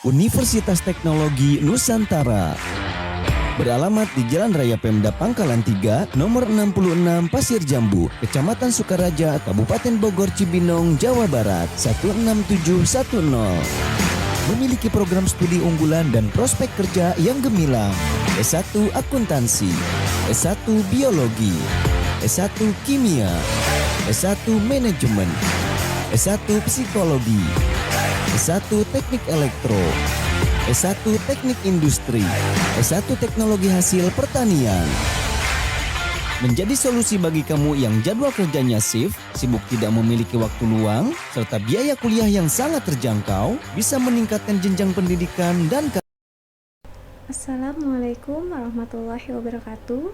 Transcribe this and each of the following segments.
Universitas Teknologi Nusantara. Beralamat di Jalan Raya Pemda Pangkalan 3, nomor 66 Pasir Jambu, Kecamatan Sukaraja, Kabupaten Bogor, Cibinong, Jawa Barat, 16710. Memiliki program studi unggulan dan prospek kerja yang gemilang. S1 Akuntansi, S1 Biologi, S1 Kimia, S1 Manajemen, S1 Psikologi, S1 Teknik Elektro, S1 Teknik Industri, S1 Teknologi Hasil Pertanian. Menjadi solusi bagi kamu yang jadwal kerjanya shift, sibuk tidak memiliki waktu luang, serta biaya kuliah yang sangat terjangkau, bisa meningkatkan jenjang pendidikan dan Assalamualaikum warahmatullahi wabarakatuh.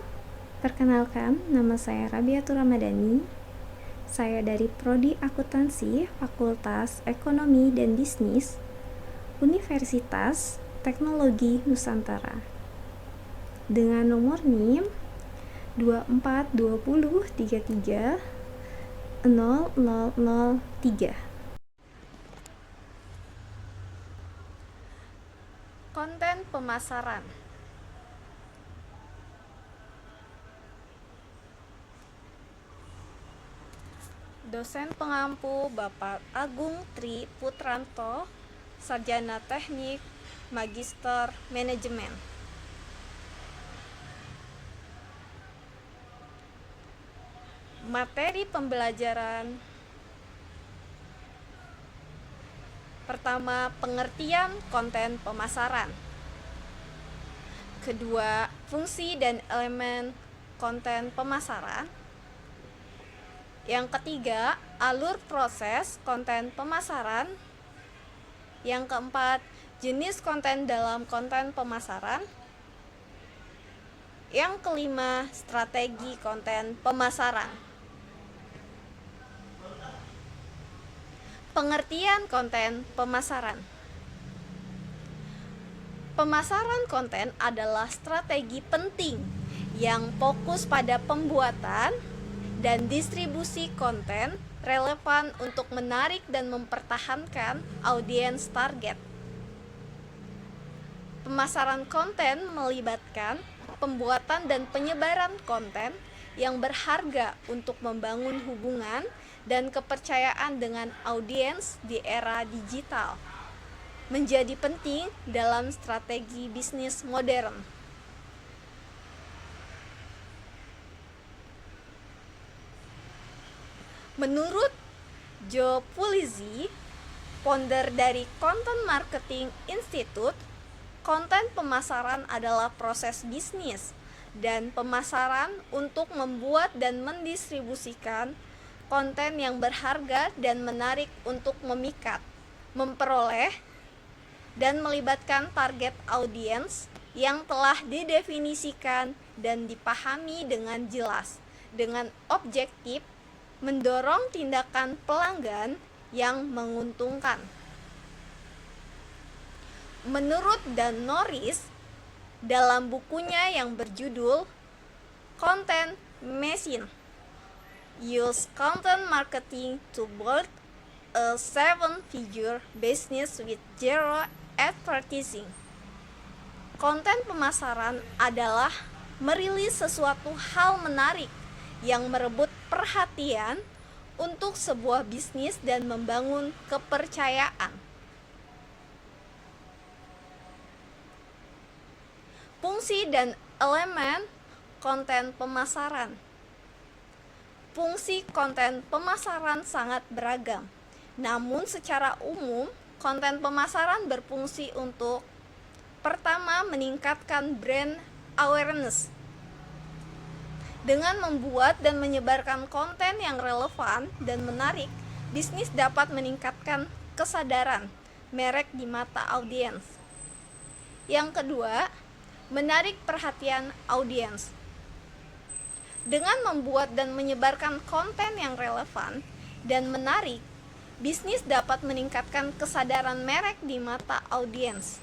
Perkenalkan, nama saya Rabiatul Ramadhani. Saya dari Prodi Akuntansi, Fakultas Ekonomi dan Bisnis, Universitas Teknologi Nusantara. Dengan nomor NIM 2420330003. Konten pemasaran. Dosen pengampu Bapak Agung Tri Putranto, Sarjana Teknik, Magister Manajemen. Materi pembelajaran. Pertama, pengertian konten pemasaran. Kedua, fungsi dan elemen konten pemasaran. Yang ketiga, alur proses konten pemasaran. Yang keempat, jenis konten dalam konten pemasaran. Yang kelima, strategi konten pemasaran. Pengertian konten pemasaran. Pemasaran konten adalah strategi penting yang fokus pada pembuatan dan distribusi konten relevan untuk menarik dan mempertahankan audiens target. Pemasaran konten melibatkan pembuatan dan penyebaran konten yang berharga untuk membangun hubungan dan kepercayaan dengan audiens di era digital. Menjadi penting dalam strategi bisnis modern. Menurut Joe Pulizzi, founder dari Content Marketing Institute, konten pemasaran adalah proses bisnis dan pemasaran untuk membuat dan mendistribusikan konten yang berharga dan menarik untuk memikat, memperoleh, dan melibatkan target audiens yang telah didefinisikan dan dipahami dengan jelas, dengan objektif mendorong tindakan pelanggan yang menguntungkan. Menurut Dan Norris, dalam bukunya yang berjudul Content Machine, Use Content Marketing to Build a 7-Figure Business with Zero Advertising. Konten pemasaran adalah merilis sesuatu hal menarik yang merebut perhatian untuk sebuah bisnis dan membangun kepercayaan. Fungsi dan elemen konten pemasaran. Fungsi konten pemasaran sangat beragam. Namun secara umum, konten pemasaran berfungsi untuk pertama, meningkatkan brand awareness. Dengan membuat dan menyebarkan konten yang relevan dan menarik, bisnis dapat meningkatkan kesadaran merek di mata audiens. Yang kedua, menarik perhatian audiens. Dengan membuat dan menyebarkan konten yang relevan dan menarik, bisnis dapat meningkatkan kesadaran merek di mata audiens.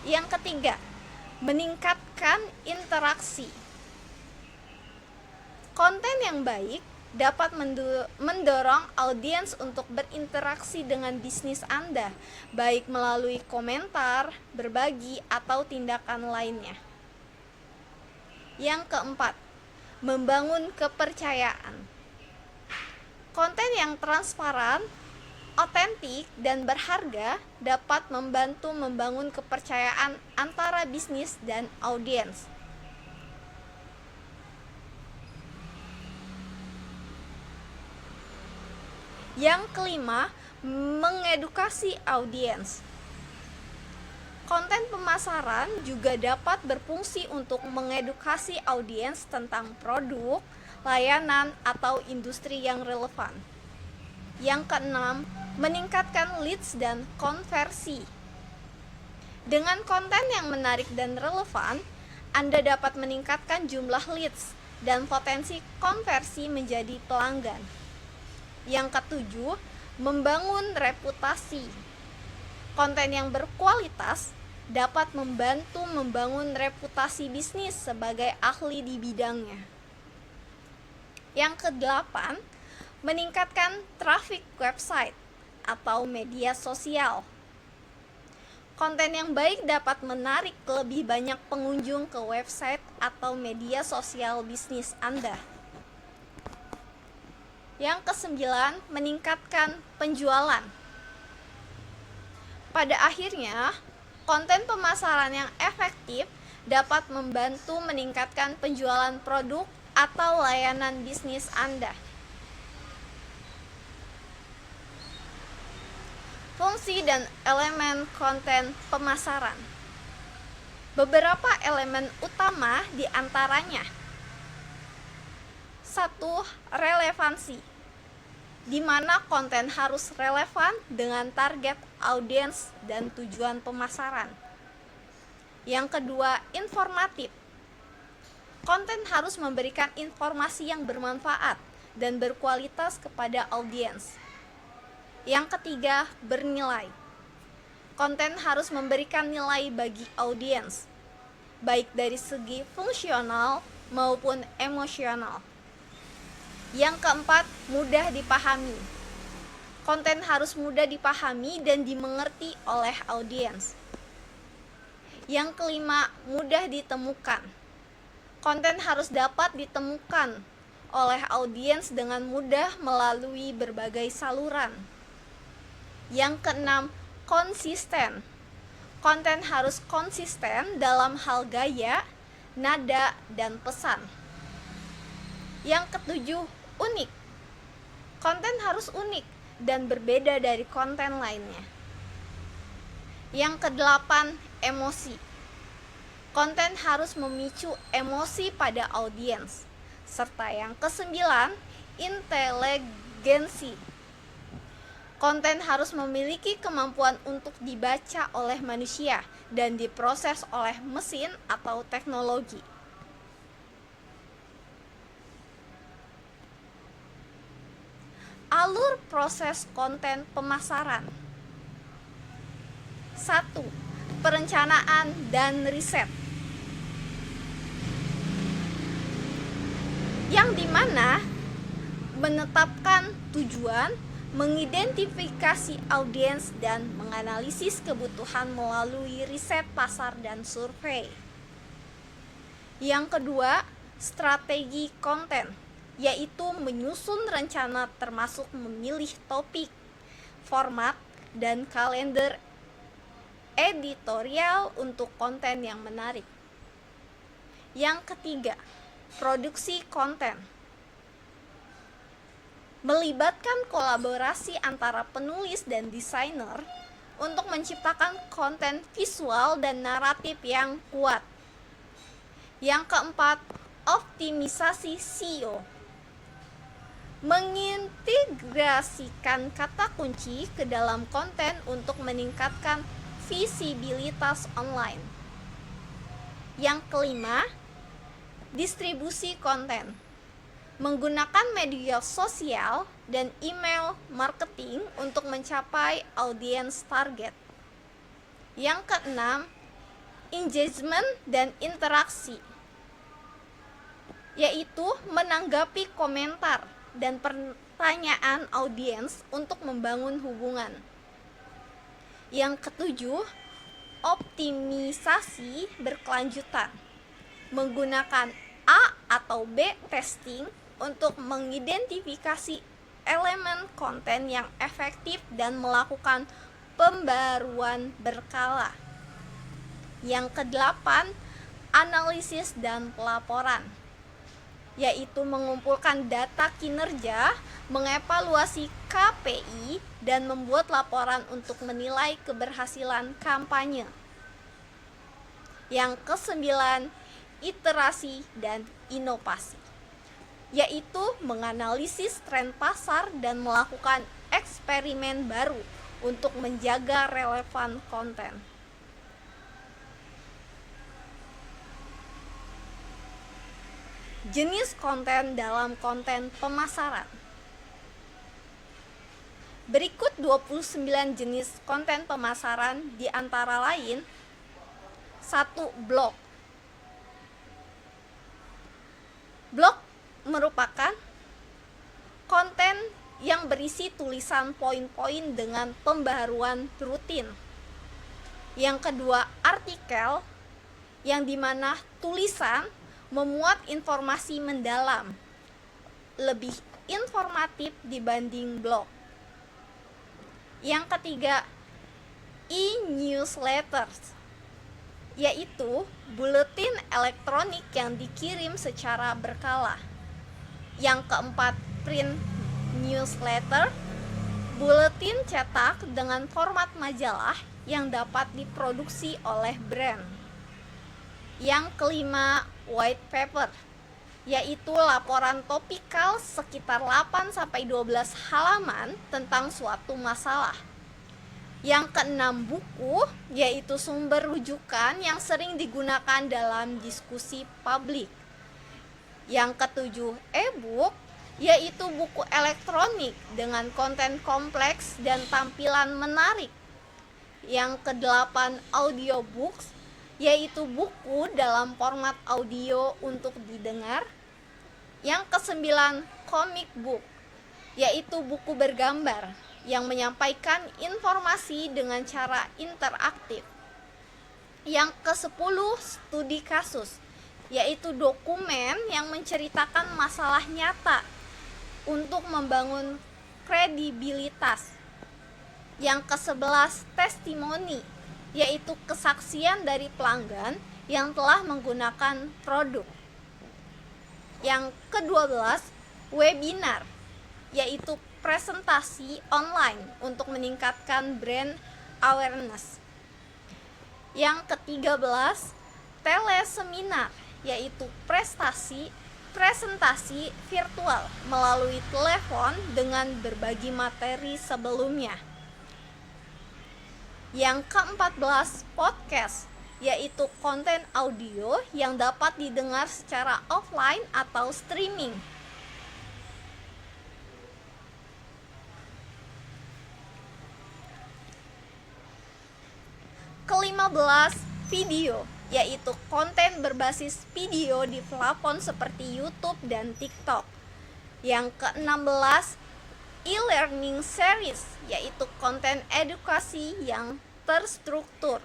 Yang ketiga, meningkatkan interaksi. Konten yang baik dapat mendorong audiens untuk berinteraksi dengan bisnis Anda, baik melalui komentar, berbagi, atau tindakan lainnya. Yang keempat, membangun kepercayaan. Konten yang transparan, otentik, dan berharga dapat membantu membangun kepercayaan antara bisnis dan audiens. Yang kelima, mengedukasi audiens. Konten pemasaran juga dapat berfungsi untuk mengedukasi audiens tentang produk, layanan, atau industri yang relevan. Yang keenam, meningkatkan leads dan konversi. Dengan konten yang menarik dan relevan, Anda dapat meningkatkan jumlah leads dan potensi konversi menjadi pelanggan. Yang ketujuh, membangun reputasi. Konten yang berkualitas dapat membantu membangun reputasi bisnis sebagai ahli di bidangnya. Yang kedelapan, meningkatkan traffic website atau media sosial. Konten yang baik dapat menarik lebih banyak pengunjung ke website atau media sosial bisnis Anda. Yang kesembilan, meningkatkan penjualan. Pada akhirnya, konten pemasaran yang efektif dapat membantu meningkatkan penjualan produk atau layanan bisnis Anda. Fungsi dan elemen konten pemasaran. Beberapa elemen utama diantaranya: 1. Relevansi, di mana konten harus relevan dengan target audiens dan tujuan pemasaran. Yang kedua, informatif. Konten harus memberikan informasi yang bermanfaat dan berkualitas kepada audiens. Yang ketiga, bernilai. Konten harus memberikan nilai bagi audiens, baik dari segi fungsional maupun emosional. Yang keempat, mudah dipahami. Konten harus mudah dipahami dan dimengerti oleh audiens. Yang kelima, mudah ditemukan. Konten harus dapat ditemukan oleh audiens dengan mudah melalui berbagai saluran. Yang keenam, konsisten. Konten harus konsisten dalam hal gaya, nada, dan pesan. Yang ketujuh, unik. Konten harus unik dan berbeda dari konten lainnya. Yang kedelapan, emosi. Konten harus memicu emosi pada audiens. Serta yang kesembilan, inteligensi. Konten harus memiliki kemampuan untuk dibaca oleh manusia dan diproses oleh mesin atau teknologi. Alur proses konten pemasaran. 1. Perencanaan dan riset. Yang dimana menetapkan tujuan, mengidentifikasi audiens, dan menganalisis kebutuhan melalui riset pasar dan survei. Yang kedua, strategi konten, yaitu menyusun rencana termasuk memilih topik, format, dan kalender editorial untuk konten yang menarik. Yang ketiga, produksi konten, melibatkan kolaborasi antara penulis dan desainer untuk menciptakan konten visual dan naratif yang kuat. Yang keempat, optimisasi SEO, mengintegrasikan kata kunci ke dalam konten untuk meningkatkan visibilitas online. Yang kelima, distribusi konten, menggunakan media sosial dan email marketing untuk mencapai audiens target. Yang keenam, engagement dan interaksi, yaitu menanggapi komentar, dan pertanyaan audiens untuk membangun hubungan. Yang ketujuh, optimisasi berkelanjutan. Menggunakan A atau B testing untuk mengidentifikasi elemen konten yang efektif dan melakukan pembaruan berkala. Yang kedelapan, analisis dan pelaporan, yaitu mengumpulkan data kinerja, mengevaluasi KPI, dan membuat laporan untuk menilai keberhasilan kampanye. Yang kesembilan, iterasi dan inovasi, yaitu menganalisis tren pasar dan melakukan eksperimen baru untuk menjaga relevan konten. Jenis konten dalam konten pemasaran. Berikut 29 jenis konten pemasaran di antara lain: 1. Blog. Blog merupakan konten yang berisi tulisan poin-poin dengan pembaharuan rutin. Yang kedua, artikel, yang dimana tulisan memuat informasi mendalam, lebih informatif dibanding blog. Yang ketiga, e-newsletters, yaitu buletin elektronik yang dikirim secara berkala. Yang keempat, print newsletter, buletin cetak dengan format majalah yang dapat diproduksi oleh brand. Yang kelima, white paper, yaitu laporan topikal sekitar 8-12 halaman tentang suatu masalah. Yang keenam, buku, yaitu sumber rujukan yang sering digunakan dalam diskusi publik. Yang ketujuh, e-book, yaitu buku elektronik dengan konten kompleks dan tampilan menarik. Yang kedelapan, audiobooks, yaitu buku dalam format audio untuk didengar. Yang kesembilan, comic book, yaitu buku bergambar yang menyampaikan informasi dengan cara interaktif. Yang ke-10, studi kasus, yaitu dokumen yang menceritakan masalah nyata untuk membangun kredibilitas. Yang ke-11, testimoni, yaitu kesaksian dari pelanggan yang telah menggunakan produk. Yang ke-12, webinar, yaitu presentasi online untuk meningkatkan brand awareness. Yang ke-13, teleseminar, yaitu presentasi virtual melalui telepon dengan berbagi materi sebelumnya. Yang ke-14, podcast, yaitu konten audio yang dapat didengar secara offline atau streaming. Ke-15, video, yaitu konten berbasis video di platform seperti YouTube dan TikTok. Yang ke-16, e-learning series, yaitu konten edukasi yang terstruktur.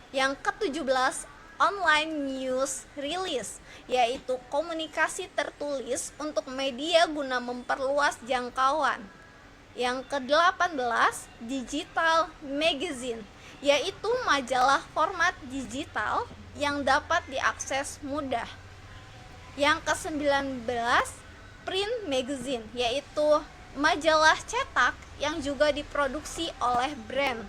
Yang ke-17, online news release, yaitu komunikasi tertulis untuk media guna memperluas jangkauan. Yang ke-18, digital magazine, yaitu majalah format digital yang dapat diakses mudah. Yang ke-19, print magazine, yaitu majalah cetak yang juga diproduksi oleh brand.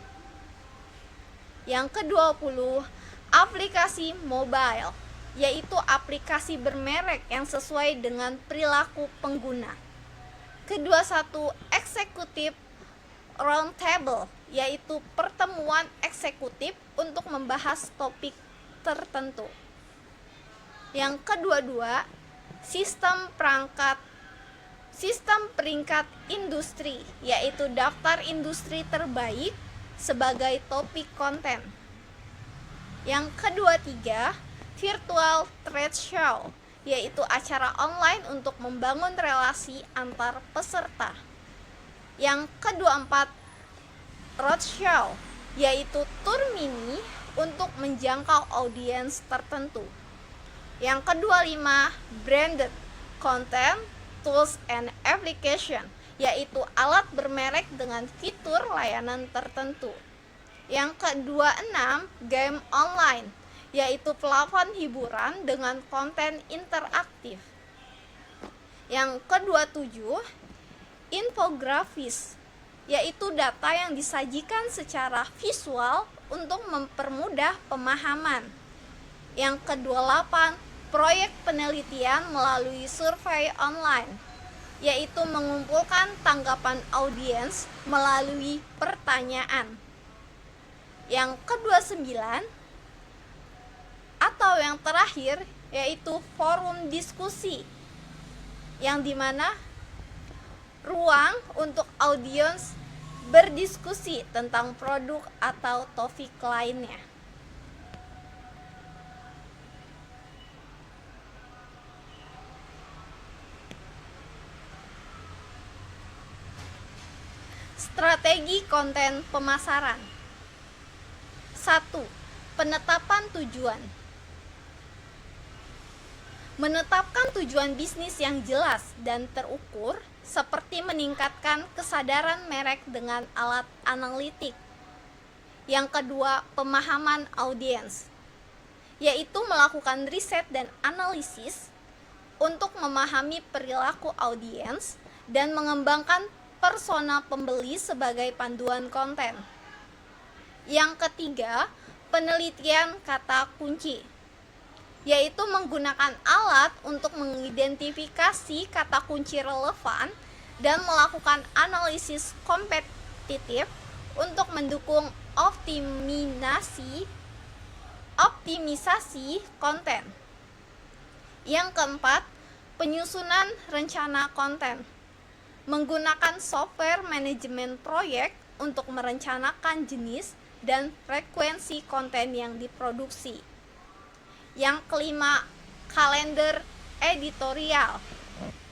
Yang ke-20, aplikasi mobile, yaitu aplikasi bermerek yang sesuai dengan perilaku pengguna. Ke-21, eksekutif roundtable, yaitu pertemuan eksekutif untuk membahas topik tertentu. Yang ke-22, sistem peringkat industri, yaitu daftar industri terbaik sebagai topik konten. Yang ke-23, virtual trade show, yaitu acara online untuk membangun relasi antar peserta. Yang keempat, roadshow, yaitu tur mini untuk menjangkau audiens tertentu. Yang kelima, branded content, tools and application, yaitu alat bermerek dengan fitur layanan tertentu. Yang keenam, game online, yaitu platform hiburan dengan konten interaktif. Yang ketujuh, infografis, yaitu data yang disajikan secara visual untuk mempermudah pemahaman. Yang kedelapan, proyek penelitian melalui survei online, yaitu mengumpulkan tanggapan audiens melalui pertanyaan. Yang ke-29 atau yang terakhir yaitu forum diskusi, yang dimana ruang untuk audiens berdiskusi tentang produk atau topik lainnya. Strategi konten pemasaran. 1. Penetapan tujuan. Menetapkan tujuan bisnis yang jelas dan terukur, seperti meningkatkan kesadaran merek dengan alat analitik. Yang kedua, pemahaman audiens, yaitu melakukan riset dan analisis untuk memahami perilaku audiens dan mengembangkan persona pembeli sebagai panduan konten. Yang ketiga, penelitian kata kunci, yaitu menggunakan alat untuk mengidentifikasi kata kunci relevan dan melakukan analisis kompetitif untuk mendukung optimisasi konten. Yang keempat, penyusunan rencana konten, menggunakan software manajemen proyek untuk merencanakan jenis dan frekuensi konten yang diproduksi. Yang kelima, kalender editorial,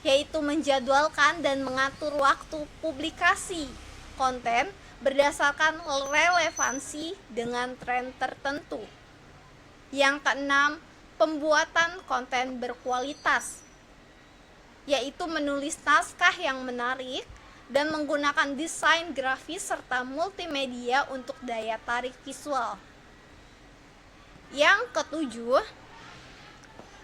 yaitu menjadwalkan dan mengatur waktu publikasi konten berdasarkan relevansi dengan tren tertentu. Yang keenam, pembuatan konten berkualitas, yaitu menulis naskah yang menarik dan menggunakan desain grafis serta multimedia untuk daya tarik visual. Yang ketujuh,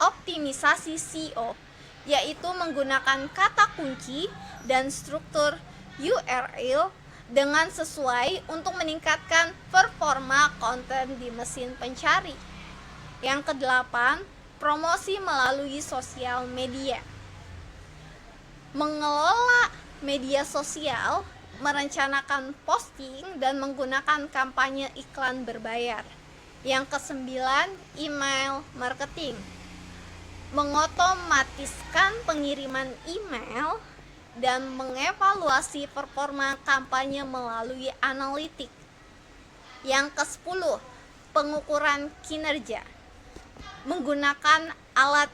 optimisasi SEO, yaitu menggunakan kata kunci dan struktur URL dengan sesuai untuk meningkatkan performa konten di mesin pencari. Yang kedelapan, promosi melalui sosial media. Mengelola media sosial, merencanakan posting dan menggunakan kampanye iklan berbayar. Yang kesembilan, email marketing, mengotomatiskan pengiriman email dan mengevaluasi performa kampanye melalui analitik. Yang ke-10, pengukuran kinerja, menggunakan alat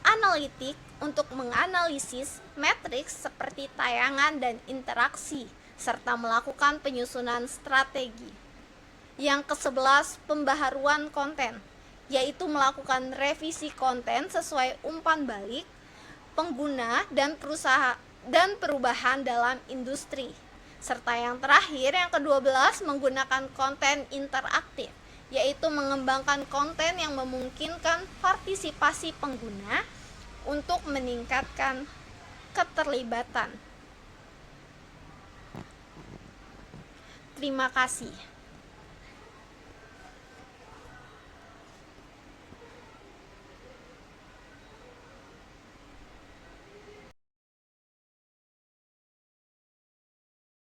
analitik untuk menganalisis matriks seperti tayangan dan interaksi, serta melakukan penyusunan strategi. Yang ke-11, pembaharuan konten, yaitu melakukan revisi konten sesuai umpan balik pengguna dan perubahan dalam industri. Serta yang terakhir, yang ke-12, menggunakan konten interaktif, yaitu mengembangkan konten yang memungkinkan partisipasi pengguna untuk meningkatkan keterlibatan. Terima kasih.